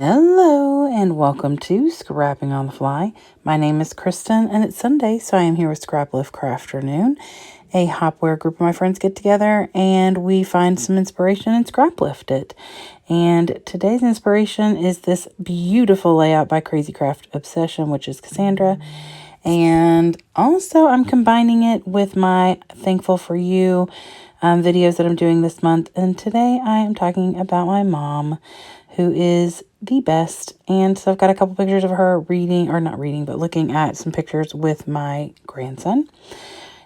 Hello and welcome to Scrapping on the Fly. My name is Kristen and it's Sunday, so I am here with Scraplift Crafternoon, a hopware group of my friends get together and we find some inspiration and scraplift it. And today's inspiration is this beautiful layout by Crazy Craft Obsession, which is Cassandra. And also I'm combining it with my Thankful for You videos that I'm doing this month. And today I am talking about my mom, who is the best. And so I've got a couple pictures of her reading, or not reading, but looking at some pictures with my grandson.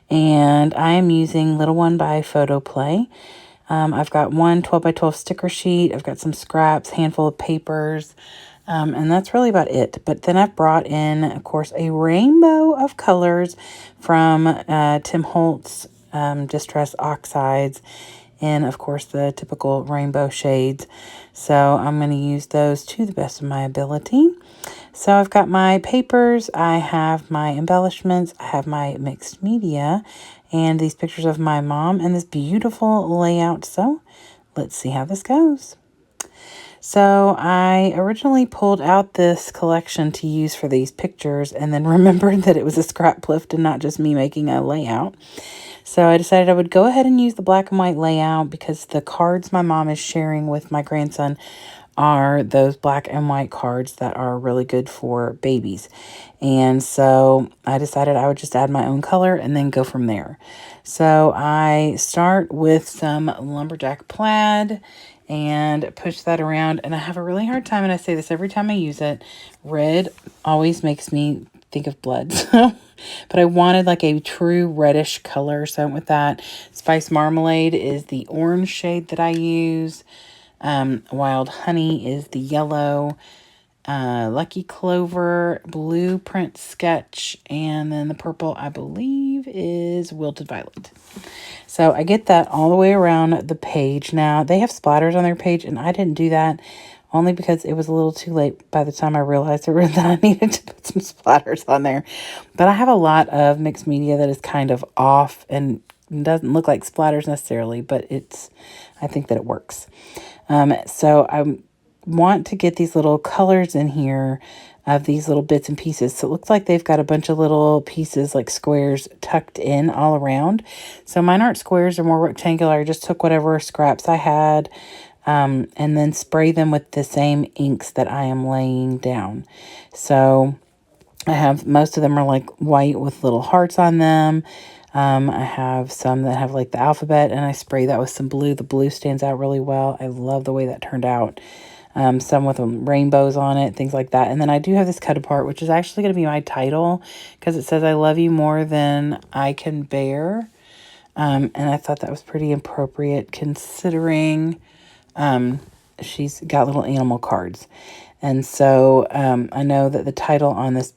And I am using Little One by Photo Play. I've got one 12 by 12 sticker sheet. I've got some scraps, handful of papers, and that's really about it. But then I've brought in, of course, a rainbow of colors from Tim Holtz Distress Oxides, and of course the typical rainbow shades. So I'm going to use those to the best of my ability. So I've got my papers, I have my embellishments, I have my mixed media, and these pictures of my mom and this beautiful layout. So let's see how this goes. So I originally pulled out this collection to use for these pictures and then remembered that it was a scraplift and not just me making a layout. So I decided I would go ahead and use the black and white layout because the cards my mom is sharing with my grandson are those black and white cards that are really good for babies. And so I decided I would just add my own color and then go from there. So I start with some lumberjack plaid and push that around. And I have a really hard time, and I say this every time I use it, red always makes me think of blood. But I wanted like a true reddish color, so I went with that. Spice Marmalade is the orange shade that I use. Wild Honey is the yellow. Lucky Clover, Blueprint Sketch, and then the purple, I believe, is Wilted Violet. So I get that all the way around the page. Now, they have splatters on their page, and I didn't do that only because it was a little too late by the time I realized that I needed to put some splatters on there. But I have a lot of mixed media that is kind of off and doesn't look like splatters necessarily, but I think that it works. So I want to get these little colors in here of these little bits and pieces. So it looks like they've got a bunch of little pieces like squares tucked in all around. So mine aren't squares, they're more rectangular. I just took whatever scraps I had and then spray them with the same inks that I am laying down. So I have, most of them are like white with little hearts on them. I have some that have like the alphabet, and I spray that with some blue. The blue stands out really well. I love the way that turned out. Some with rainbows on it, things like that. And then I do have this cut apart, which is actually going to be my title because it says, "I love you more than I can bear." And I thought that was pretty appropriate considering she's got little animal cards. And so I know that the title on this,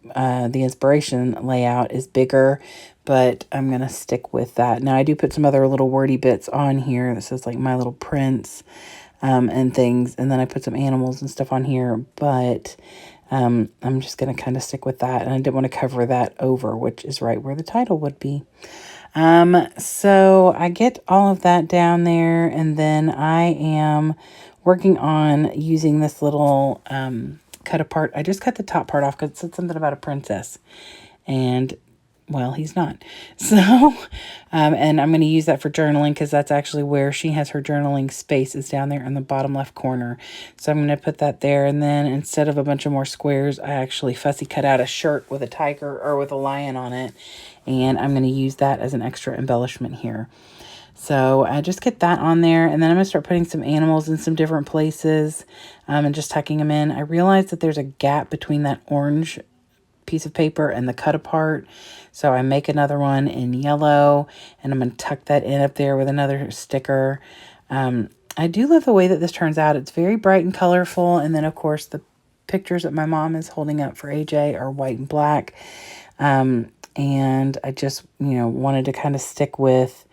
the inspiration layout is bigger, but I'm going to stick with that. Now, I do put some other little wordy bits on here that says like My Little Prince and things. And then I put some animals and stuff on here, but I'm just going to kind of stick with that. And I didn't want to cover that over, which is right where the title would be. So I get all of that down there, and then I am working on using this little cut apart. I just cut the top part off because it said something about a princess, and well, he's not. So, and I'm going to use that for journaling because that's actually where she has her journaling space, is down there in the bottom left corner. So I'm going to put that there. And then instead of a bunch of more squares, I actually fussy cut out a shirt with a tiger or with a lion on it. And I'm going to use that as an extra embellishment here. So I just get that on there, and then I'm going to start putting some animals in some different places and just tucking them in. I realized that there's a gap between that orange piece of paper and the cut apart. So I make another one in yellow, and I'm going to tuck that in up there with another sticker. I do love the way that this turns out. It's very bright and colorful. And then, of course, the pictures that my mom is holding up for AJ are white and black. And I just, wanted to kind of stick with,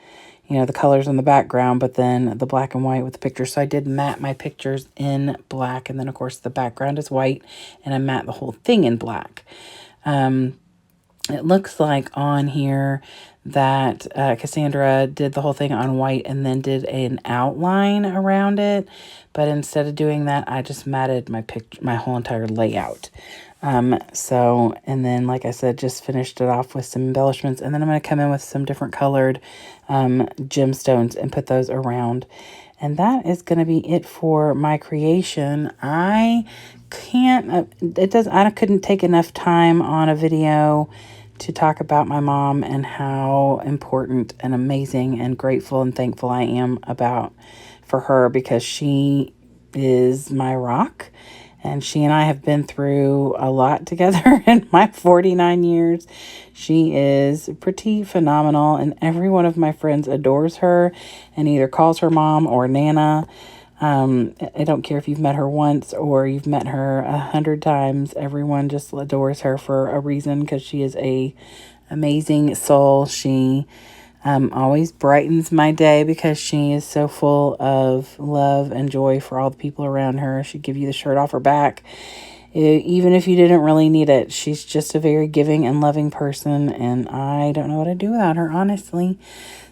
the colors on the background, but then the black and white with the pictures. So I did matte my pictures in black. And then, of course, the background is white, and I matte the whole thing in black. It looks like on here that Cassandra did the whole thing on white and then did an outline around it. But instead of doing that, I just matted my whole entire layout. And then, like I said, just finished it off with some embellishments. And then I'm going to come in with some different colored gemstones and put those around. And that is going to be it for my creation. I couldn't take enough time on a video to talk about my mom and how important and amazing and grateful and thankful I am for her, because she is my rock. And she and I have been through a lot together in my 49 years. She is pretty phenomenal, and every one of my friends adores her and either calls her mom or Nana. I don't care if you've met her once or you've met her 100 times. Everyone just adores her for a reason, because she is a amazing soul. She always brightens my day because she is so full of love and joy for all the people around her. She'd give you the shirt off her back, even if you didn't really need it. She's just a very giving and loving person, and I don't know what I'd do without her, honestly.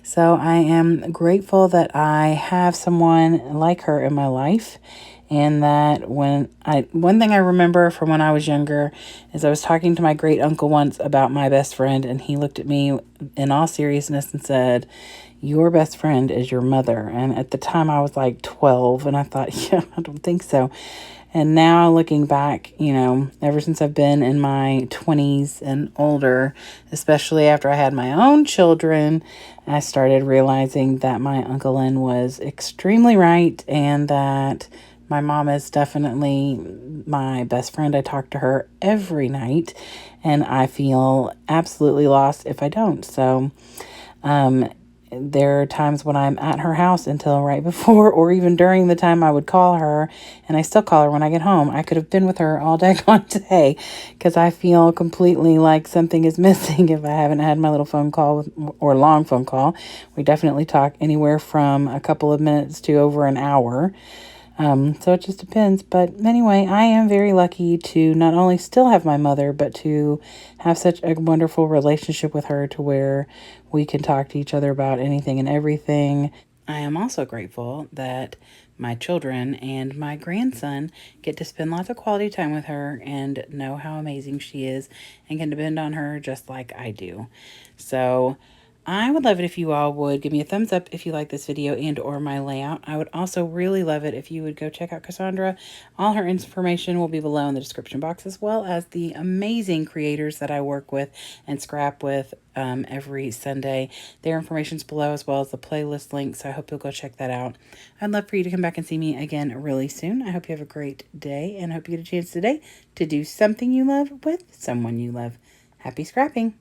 So I am grateful that I have someone like her in my life. And that one thing I remember from when I was younger is I was talking to my great uncle once about my best friend, and he looked at me in all seriousness and said, "Your best friend is your mother." And at the time I was like 12, and I thought, yeah, I don't think so. And now looking back, ever since I've been in my 20s and older, especially after I had my own children, I started realizing that my Uncle Lynn was extremely right, and that my mom is definitely my best friend. I talk to her every night, and I feel absolutely lost if I don't. So, there are times when I'm at her house until right before or even during the time I would call her, and I still call her when I get home. I could have been with her all day on today, because I feel completely like something is missing if I haven't had my little phone call or long phone call. We definitely talk anywhere from a couple of minutes to over an hour. So it just depends. But anyway, I am very lucky to not only still have my mother, but to have such a wonderful relationship with her to where we can talk to each other about anything and everything. I am also grateful that my children and my grandson get to spend lots of quality time with her and know how amazing she is and can depend on her just like I do. So I would love it if you all would give me a thumbs up if you like this video and or my layout. I would also really love it if you would go check out Cassandra. All her information will be below in the description box, as well as the amazing creators that I work with and scrap with every Sunday. Their information's below, as well as the playlist link, so I hope you'll go check that out. I'd love for you to come back and see me again really soon. I hope you have a great day, and hope you get a chance today to do something you love with someone you love. Happy scrapping!